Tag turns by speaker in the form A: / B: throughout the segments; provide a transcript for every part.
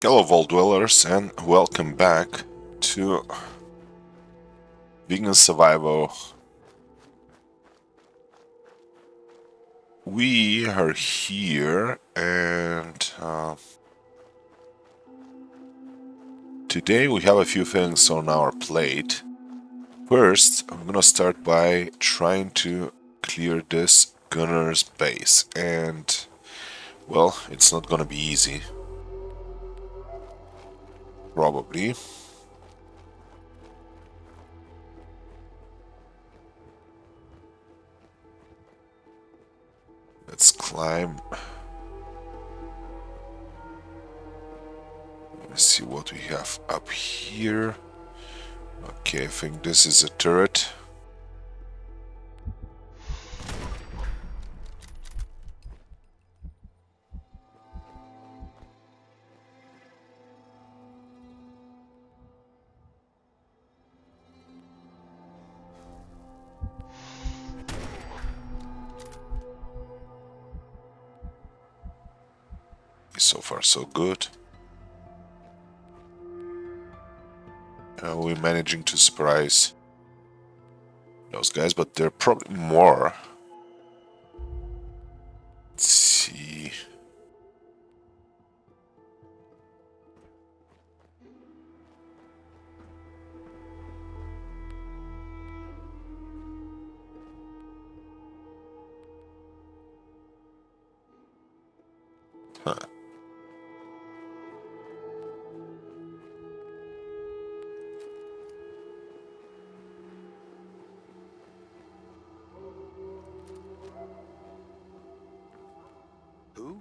A: Hello, Vault Dwellers, and welcome back to Vegan Survival. We are here, and today we have a few things on our plate. First, I'm gonna start by trying to clear this gunner's base, and well, it's not gonna be easy. Probably. Let's climb. Let's see what we have up here. Okay, I think this is a turret. So far, so good. We're managing to surprise those guys, but there are probably more. Let's see. Huh.
B: Who?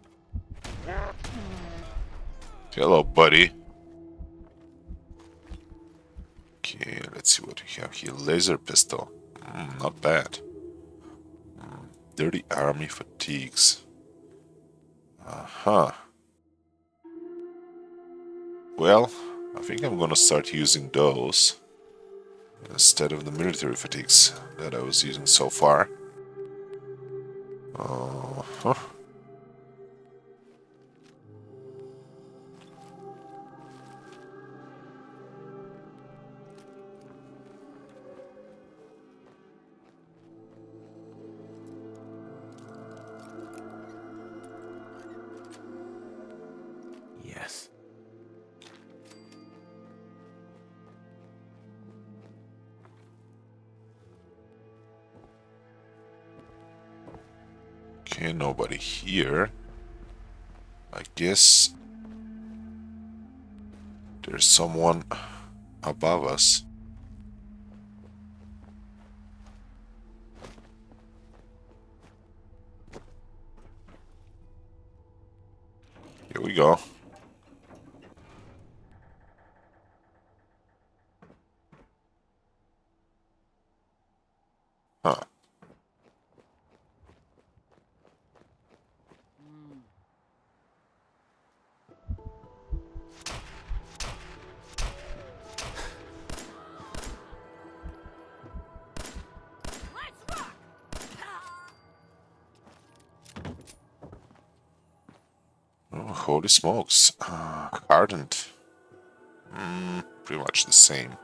A: Hello, buddy. Okay, let's see what we have here. Laser pistol. Not bad. Dirty army fatigues. Uh-huh. Well, I think I'm gonna start using those instead of the military fatigues that I was using so far. Uh-huh.
B: Yes.
A: Okay, nobody here. I guess there's someone above us. Here we go. Huh. Oh, holy smokes. Hardened. Pretty much the same.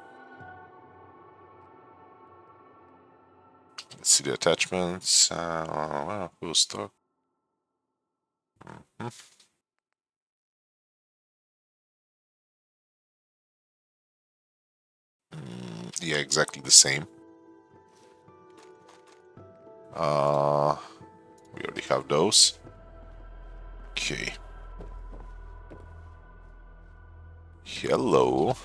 A: Let's see the attachments. Well, full stock. Mhm. Yeah, exactly the same. We already have those. Okay. Hello.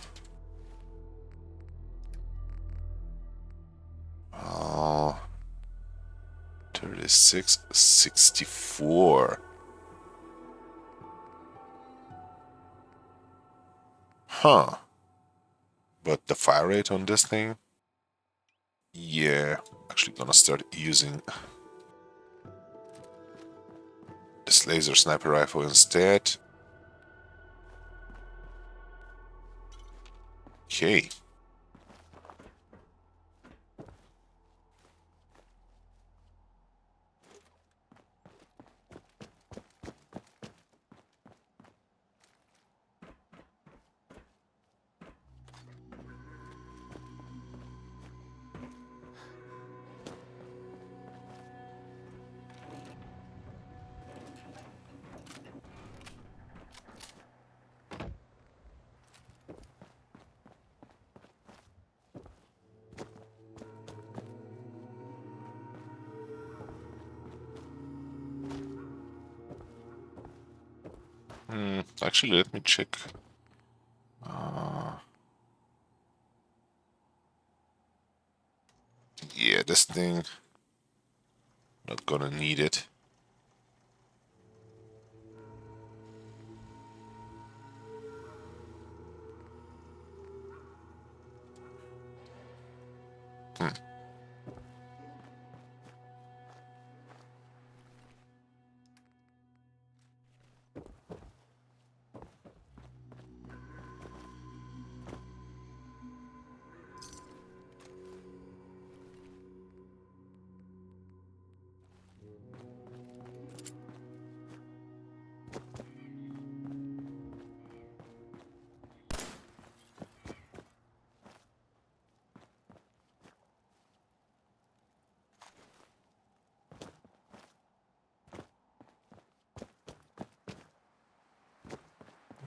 A: 3664. Huh. But the fire rate on this thing? Yeah, actually gonna start using this laser sniper rifle instead. Okay. Actually, let me check. Yeah, this thing, not gonna need it.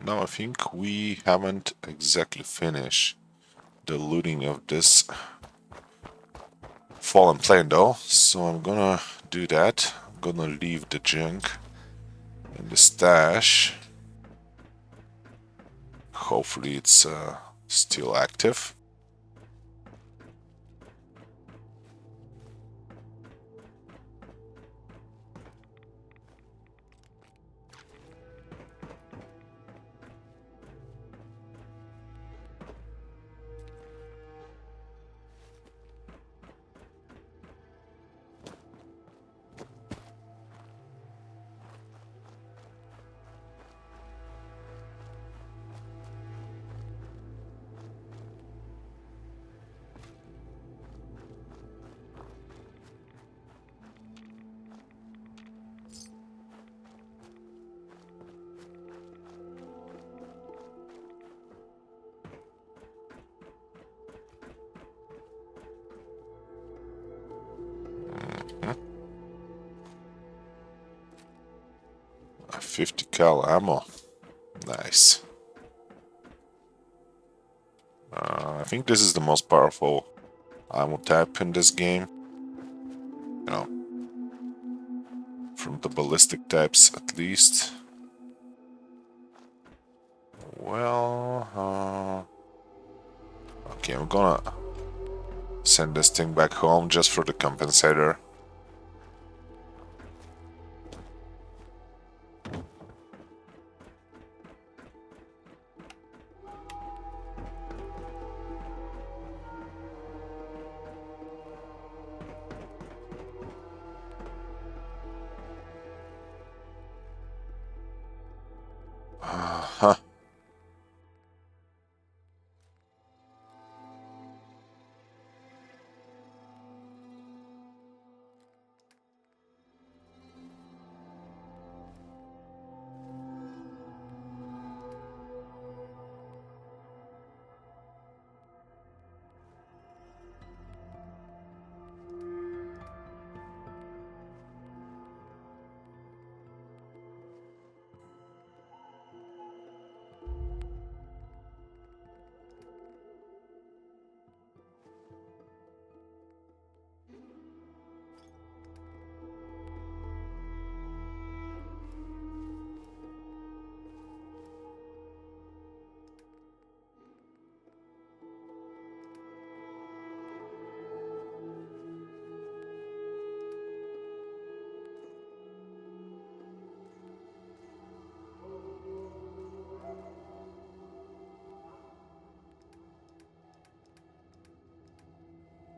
A: Now I think we haven't exactly finished the looting of this fallen plane though, so I'm gonna do that. I'm gonna leave the junk in the stash. Hopefully it's still active. Hmm? A 50 cal ammo. Nice. I think this is the most powerful ammo type in this game. You know, from the ballistic types at least. Well, okay, I'm gonna send this thing back home just for the compensator. Huh.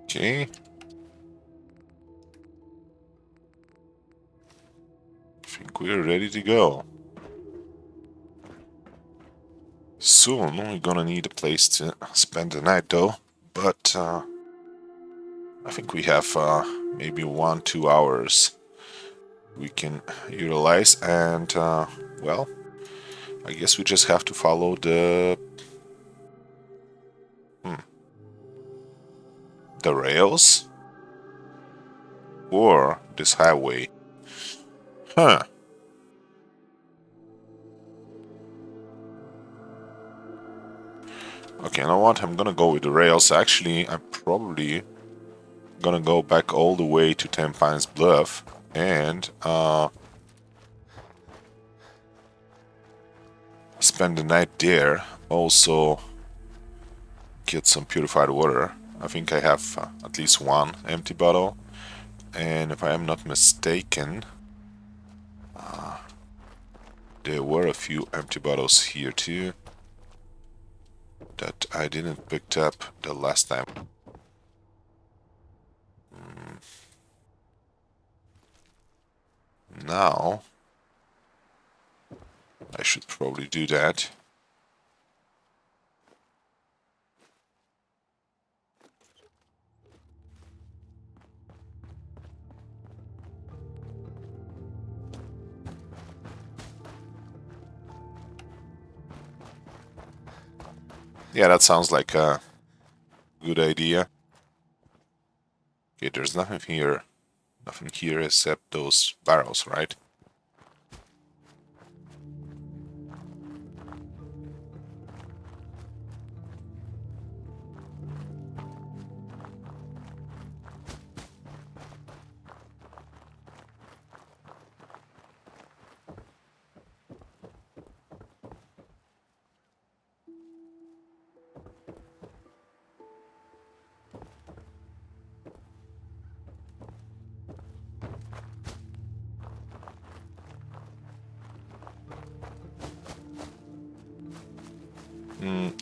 A: Okay. I think we're ready to go. Soon we're gonna need a place to spend the night though, but I think we have maybe 1-2 hours we can utilize, and well, I guess we just have to follow the rails or this highway. Huh. Okay, you know what? I'm gonna go with the rails. Actually, I'm probably gonna go back all the way to Ten Pines Bluff and spend the night there. Also get some purified water. I think I have at least one empty bottle. And if I am not mistaken, there were a few empty bottles here too that I didn't pick up the last time. Now I should probably do that. Yeah, that sounds like a good idea. Okay, there's nothing here. Nothing here except those barrels, right?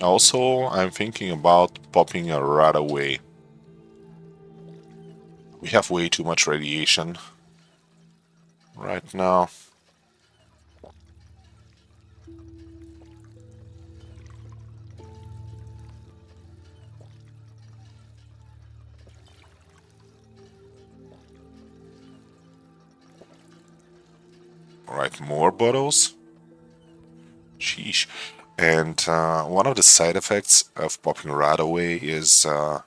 A: Also, I'm thinking about popping a right away. We have way too much radiation right now. Alright, more bottles. Sheesh. And one of the side effects of popping right away is that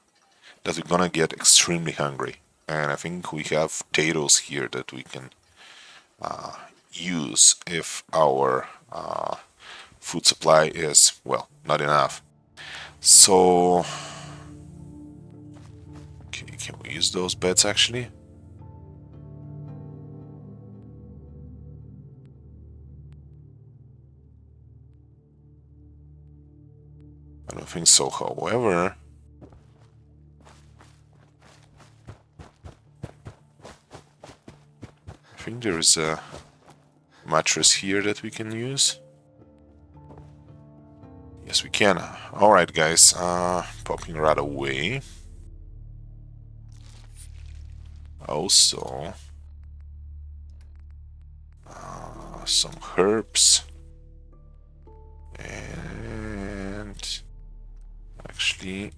A: we're gonna get extremely hungry. And I think we have potatoes here that we can use if our food supply is, well, not enough. So, okay, can we use those beds actually? I don't think so, however. I think there is a mattress here that we can use. Yes, we can. Alright, guys, popping right away. Also, some herbs. And actually,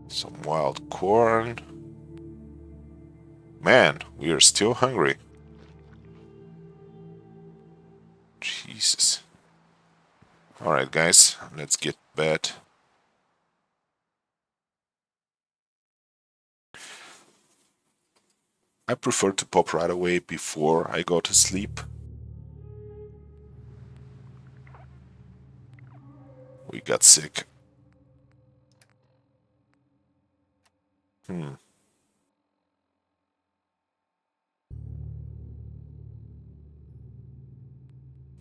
A: some wild corn. Man, we are still hungry. Jesus. Alright, guys, let's get to bed. I prefer to pop right away before I go to sleep. We got sick.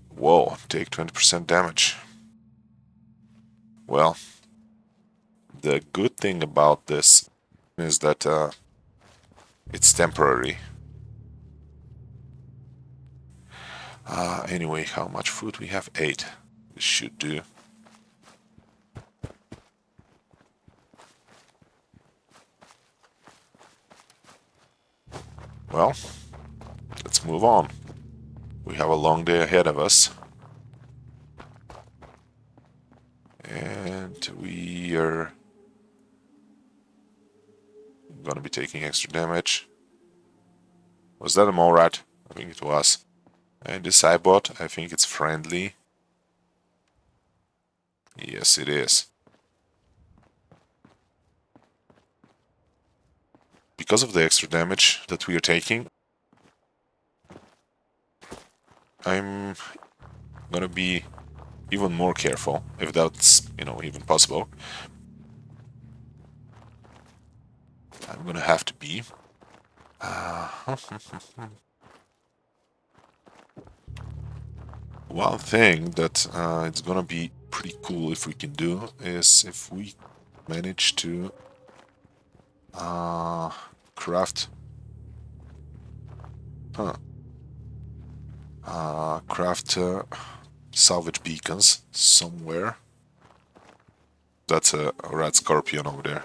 A: Whoa, take 20% damage. Well, the good thing about this is that it's temporary. Anyway, how much food we have? 8. This should do. Well, let's move on. We have a long day ahead of us. And we are gonna be taking extra damage. Was that a mole rat? I think it was. And this iBot, I think it's friendly. Yes, it is. Because of the extra damage that we are taking, I'm gonna be even more careful, if that's, even possible. I'm gonna have to be. One thing that it's gonna be pretty cool if we can do is if we manage to craft craft salvage beacons somewhere. That's a red scorpion over there.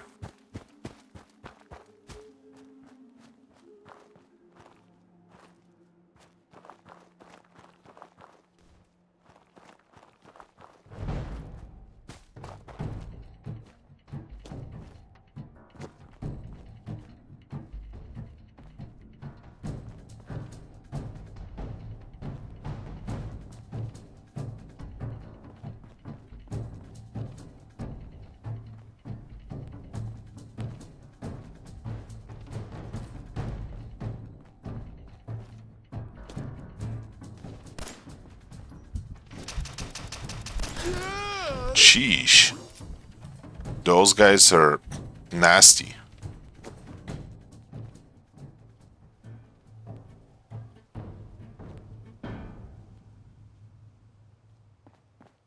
A: Sheesh. Those guys are nasty.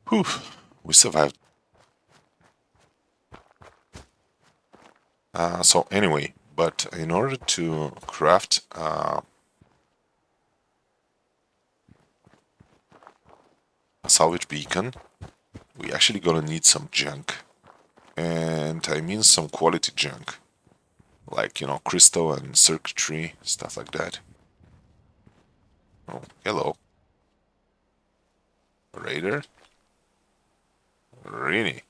A: Whew, we survived. So anyway, but in order to craft a salvage beacon, we actually gonna need some junk. And I mean some quality junk. Like, you know, crystal and circuitry, stuff like that. Oh, hello. Raider? Really?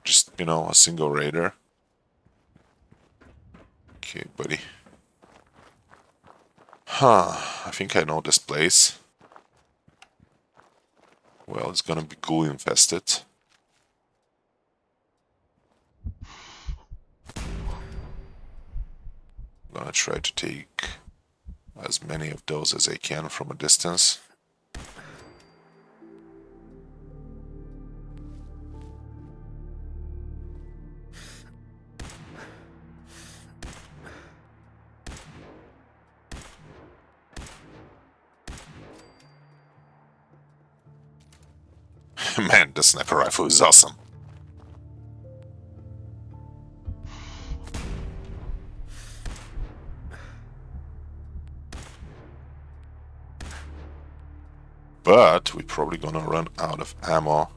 A: Just, you know, a single raider. Okay, buddy. Huh, I think I know this place. Well, it's gonna be ghoul-infested. I'm gonna try to take as many of those as I can from a distance. Man, the sniper rifle is awesome. But we're probably gonna run out of ammo.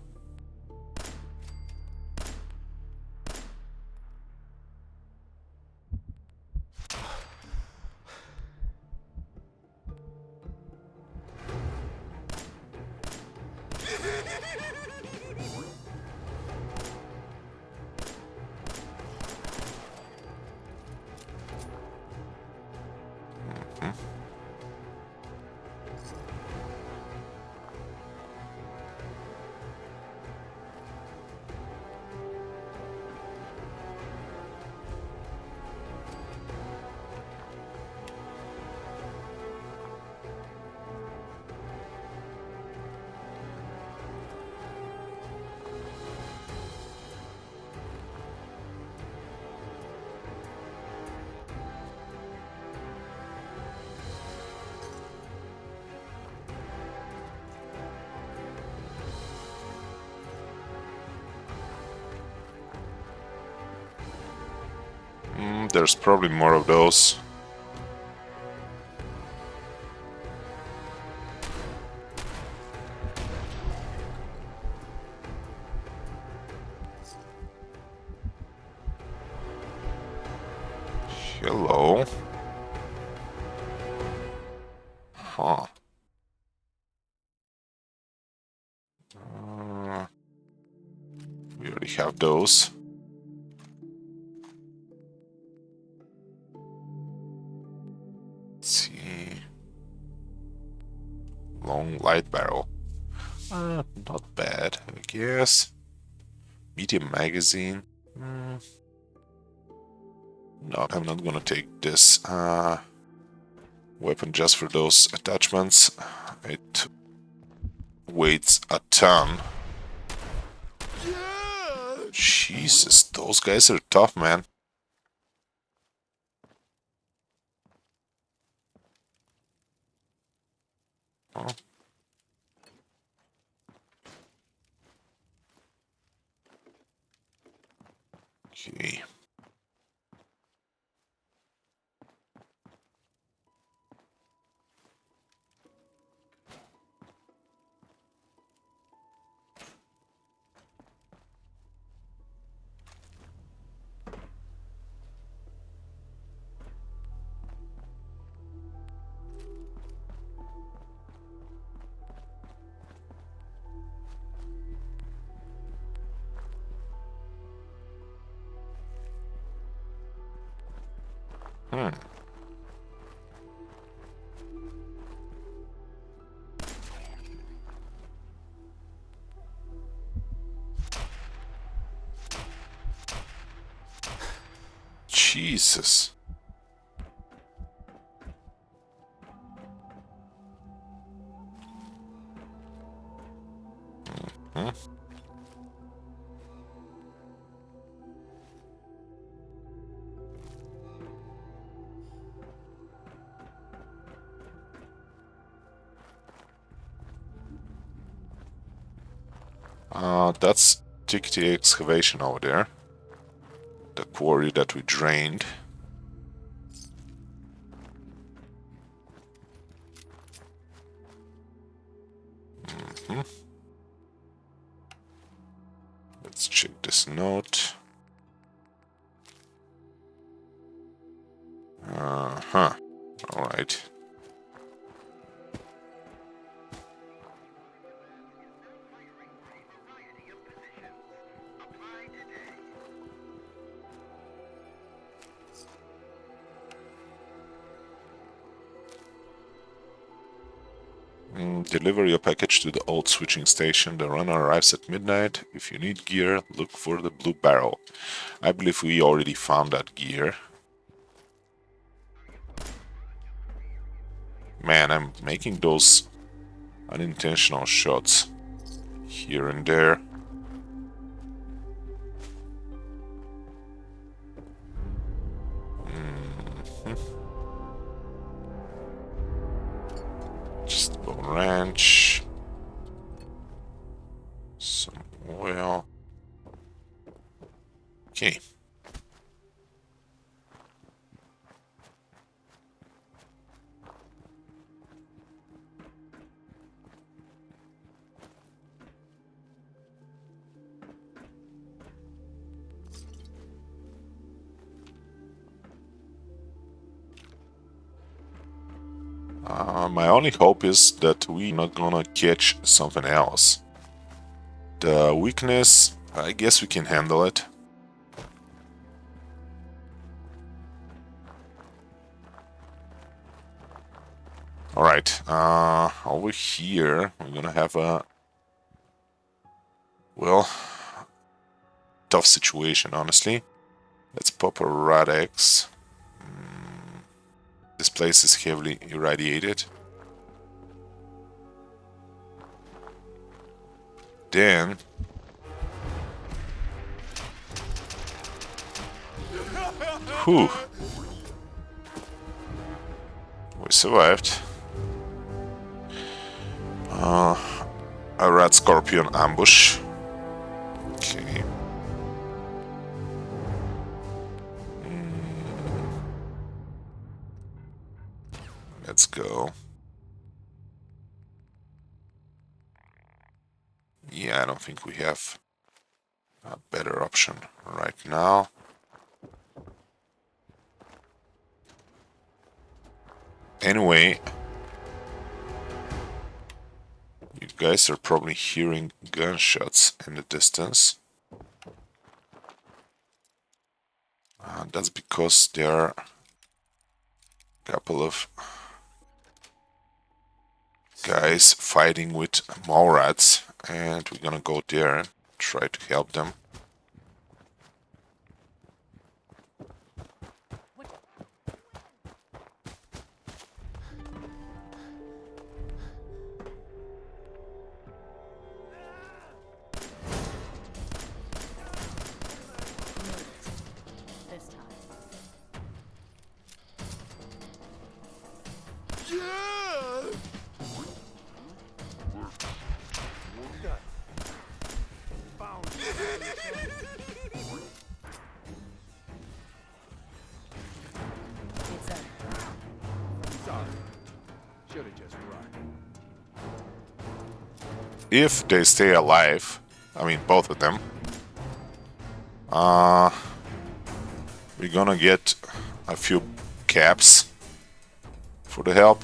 A: There's probably more of those. Hello. Huh. We already have those. Let's see. Long light barrel. Not bad, I guess. Medium magazine. No, I'm not gonna take this weapon just for those attachments. It weighs a ton. Jesus, those guys are tough, man. Oh. Okay. Hmm. Jesus. Hmm. That's tickety excavation over there. The quarry that we drained. Hmm. Let's check this note. Uh-huh. Alright. Deliver your package to the old switching station. The runner arrives at midnight. If you need gear, look for the blue barrel. I believe we already found that gear. Man, I'm making those unintentional shots here and there. Just Bone Ranch. Some oil. Okay. My only hope is that we're not gonna catch something else. The weakness, I guess we can handle it. Alright, over here we're gonna have a, well, tough situation, honestly. Let's pop a Rad-X. This place is heavily irradiated. Then whew, we survived. A rat scorpion ambush. Okay. Let's go. Yeah, I don't think we have a better option right now. Anyway, you guys are probably hearing gunshots in the distance. That's because there are a couple of guys fighting with mole rats, and we're gonna go there and try to help them. if they stay alive, I mean both of them, we're gonna get a few caps for the help.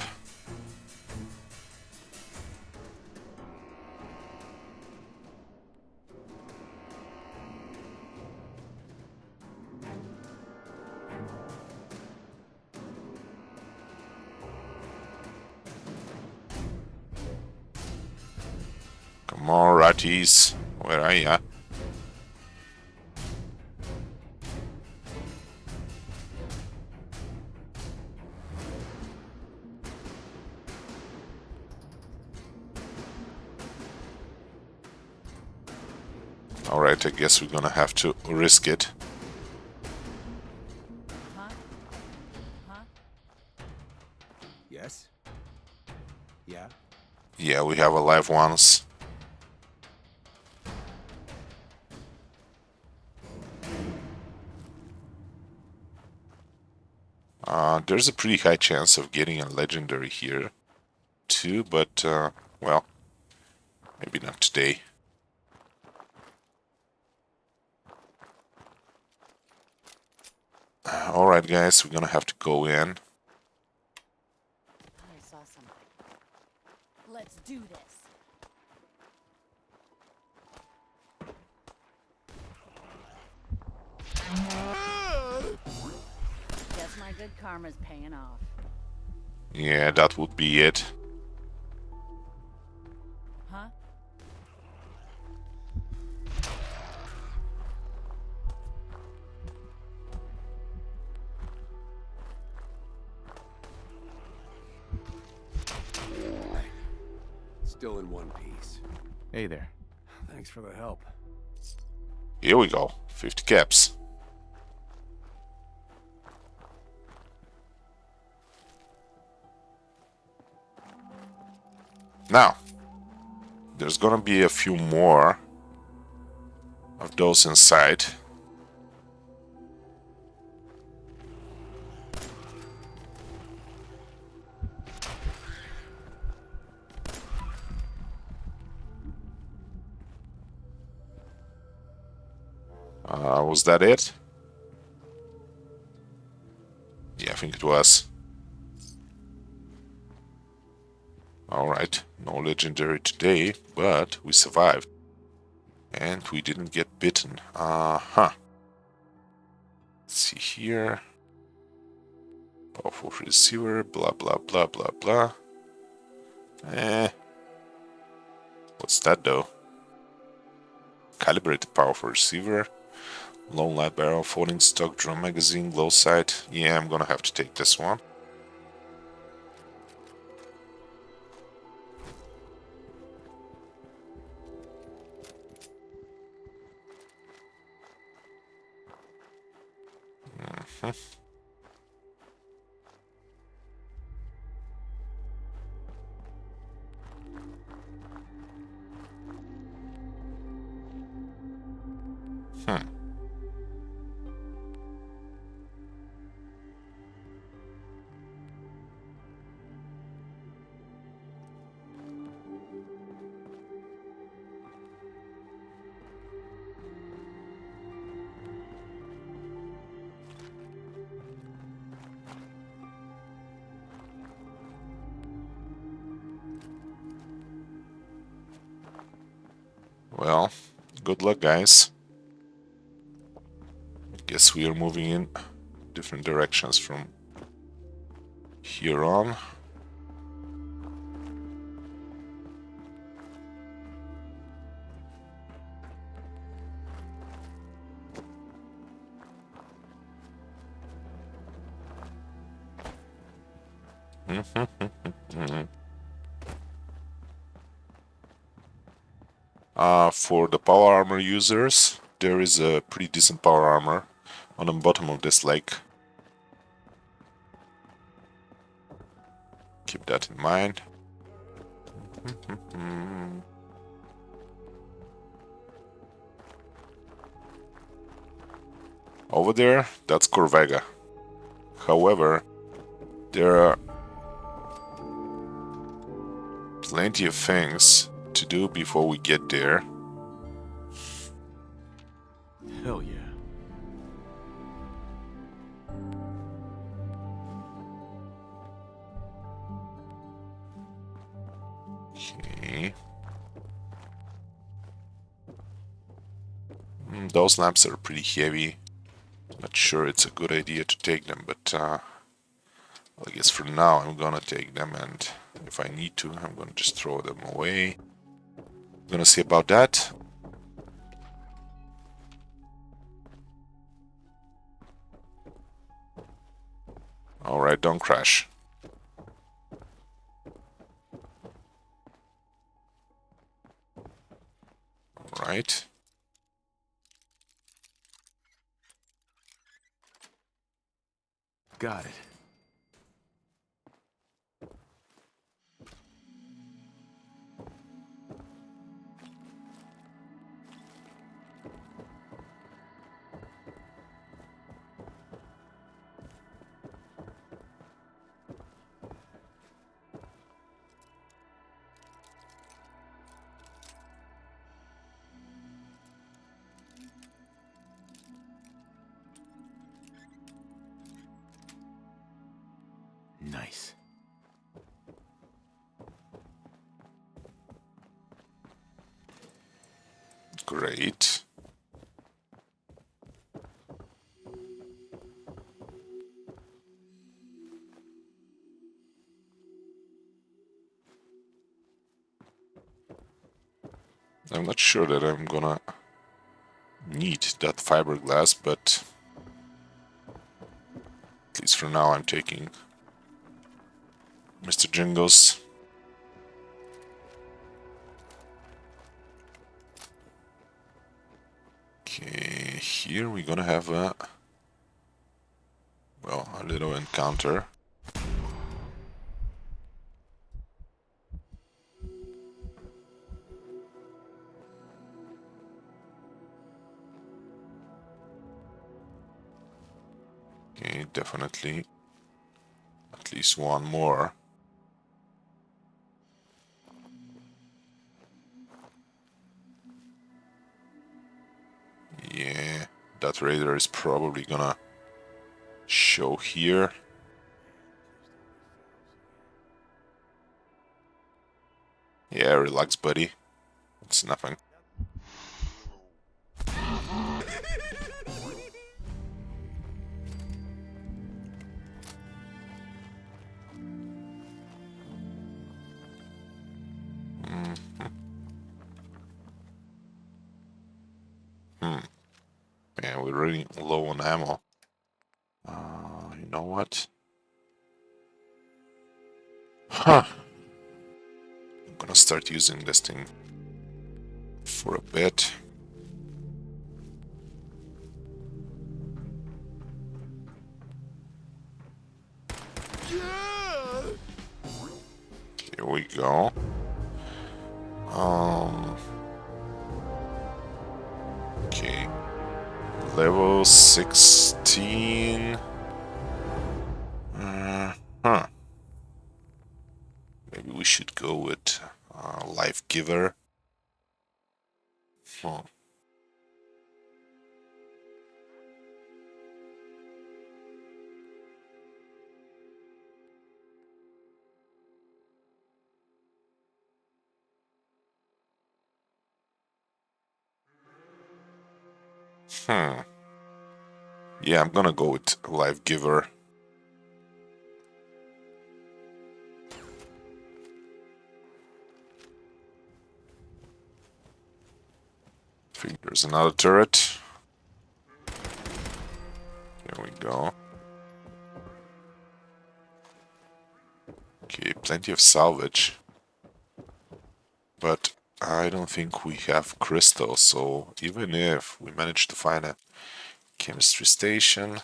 A: Come on, ratties. Where are ya? Alright, I guess we're gonna have to risk it.
B: Yes? Yeah?
A: Yeah, we have alive ones. There's a pretty high chance of getting a legendary here too, but well, maybe not today. Alright guys, we're gonna have to go in.
C: I saw something. Let's do this. Guess my good karma's paying off.
A: Yeah, that would be it.
C: Huh?
B: Still in one piece. Hey there. Thanks for the help.
A: Here we go, 50 caps. Now, there's gonna be a few more of those inside. Was that it? Yeah, I think it was. Alright, no legendary today, but we survived. And we didn't get bitten. Let's see here. Powerful receiver, blah blah blah blah blah. What's that though? Calibrated powerful receiver. Long light barrel, folding stock drum magazine, glow sight. Yeah, I'm gonna have to take this one. Well, good luck, guys. Guess we are moving in different directions from here on. For the power armor users, there is a pretty decent power armor on the bottom of this lake. Keep that in mind. Over there, that's Corvega. However, there are plenty of things to to do before we get there.
B: Hell yeah.
A: Okay. Those lamps are pretty heavy. Not sure it's a good idea to take them, but I guess for now I'm gonna take them, and if I need to, I'm gonna just throw them away. Gonna see about that. Alright, don't crash. Alright.
B: Got it. Nice.
A: Great. I'm not sure that I'm gonna need that fiberglass, but at least for now I'm taking Mr. Jingles. Okay, here we're gonna have a little encounter. Okay, definitely at least one more. Yeah, that raider is probably gonna show here. Yeah, relax, buddy. It's nothing. Man, we're running low on ammo. You know what? Huh. I'm gonna start using this thing for a bit. Here we go. Okay. Level 16. Huh. Maybe we should go with Life Giver. Huh. Yeah, I'm gonna go with Life Giver. I think there's another turret. Here we go. Okay, plenty of salvage. But I don't think we have crystals, so even if we manage to find a chemistry station,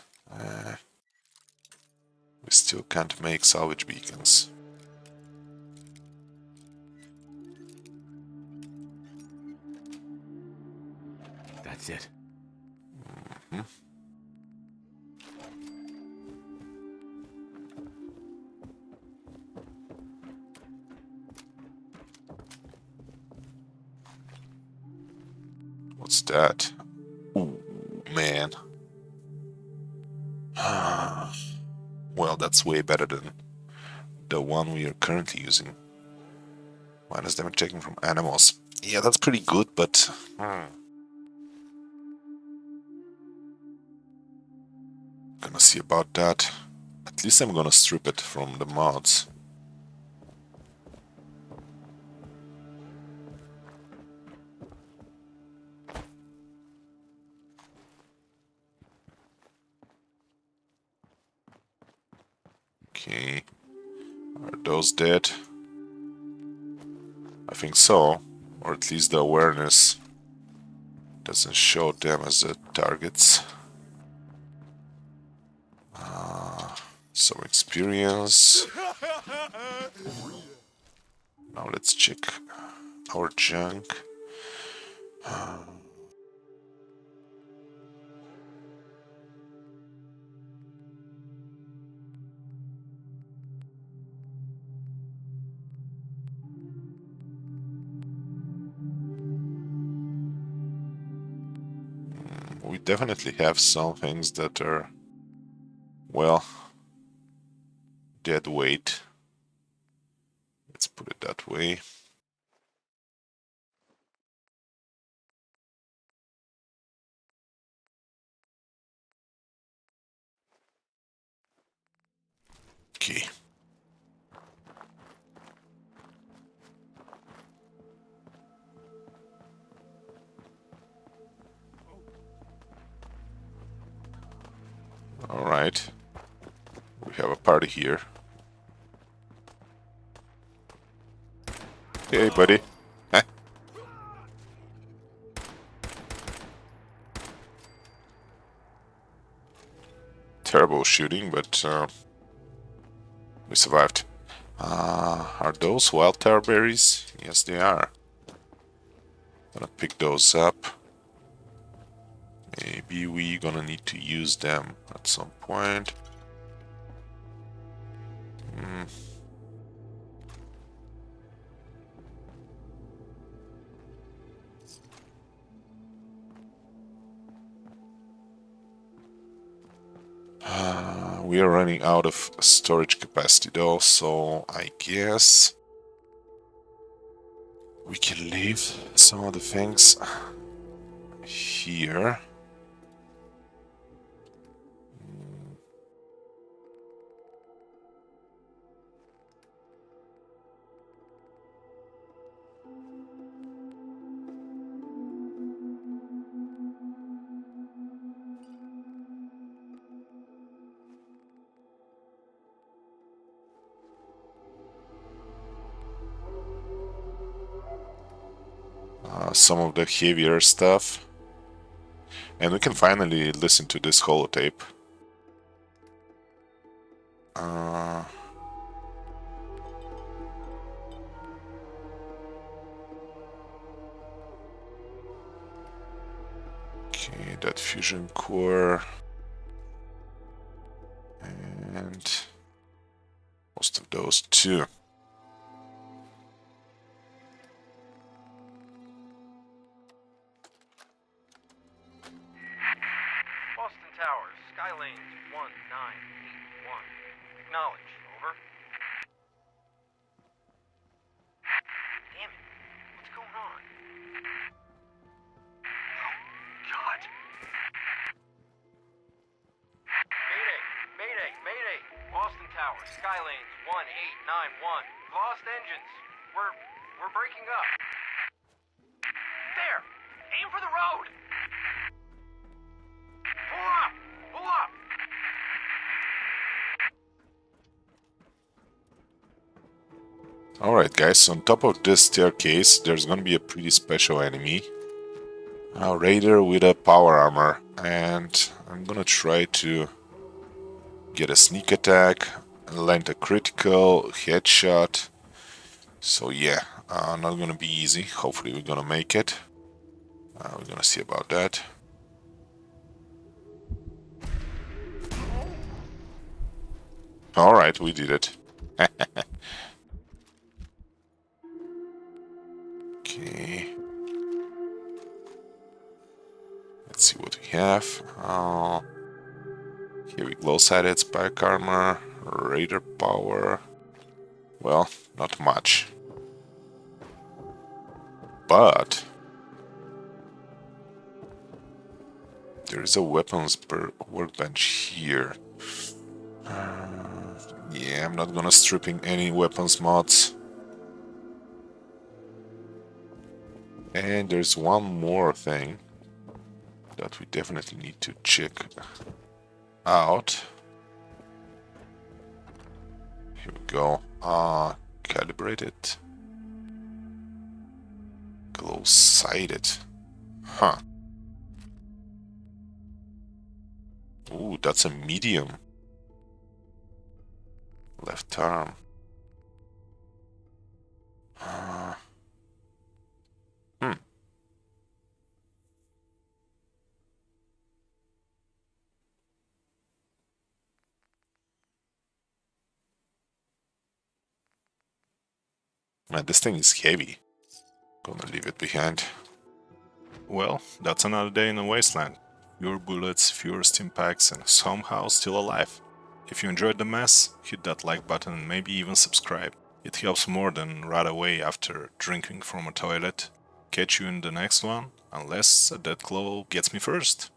A: we still can't make salvage beacons.
B: That's it.
A: What's that? Ooh, man. Well, that's way better than the one we are currently using. Minus damage taken from animals. Yeah, that's pretty good, but... Gonna see about that. At least I'm gonna strip it from the mods. Okay. Are those dead? I think so. Or at least the awareness doesn't show them as the targets. Some experience. Now let's check our junk. We definitely have some things that are, well, dead weight. Let's put it that way. Okay. Alright. We have a party here. Hey, buddy. Heh. Terrible shooting, but we survived. Are those wild taro berries? Yes, they are. Gonna pick those up. Maybe we gonna need to use them at some point. We are running out of storage capacity though, so I guess we can leave some of the things here. Some of the heavier stuff. And we can finally listen to this holotape. Okay, that fusion core. And most of those too.
D: Boston Towers, Skylanes 1981. Acknowledge, over. Damn it, what's going on? Oh, God. Mayday, Mayday, Mayday. Boston Towers, Skylanes 1891. Lost engines. We're breaking up. There! Aim for the road! Pull up! Pull up!
A: Alright guys, on top of this staircase there's gonna be a pretty special enemy. A raider with a power armor. And I'm gonna try to get a sneak attack, land a critical, headshot. So yeah, not gonna be easy. Hopefully we're gonna make it. We're gonna see about that. Alright, we did it. Okay. Let's see what we have. Here we glow-sighted spike armor, raider power. Well, not much. But there is a weapons workbench here. Yeah, I'm not gonna stripping any weapons mods. And there's one more thing that we definitely need to check out. Here we go. Calibrated. Glow-sighted. Huh. Ooh, that's a medium. Left arm. Man, this thing is heavy. Gonna leave it behind. Well, that's another day in the wasteland. Fewer bullets, fewer stim packs, and somehow still alive. If you enjoyed the mess, hit that like button and maybe even subscribe. It helps more than right away after drinking from a toilet. Catch you in the next one, unless a dead claw gets me first.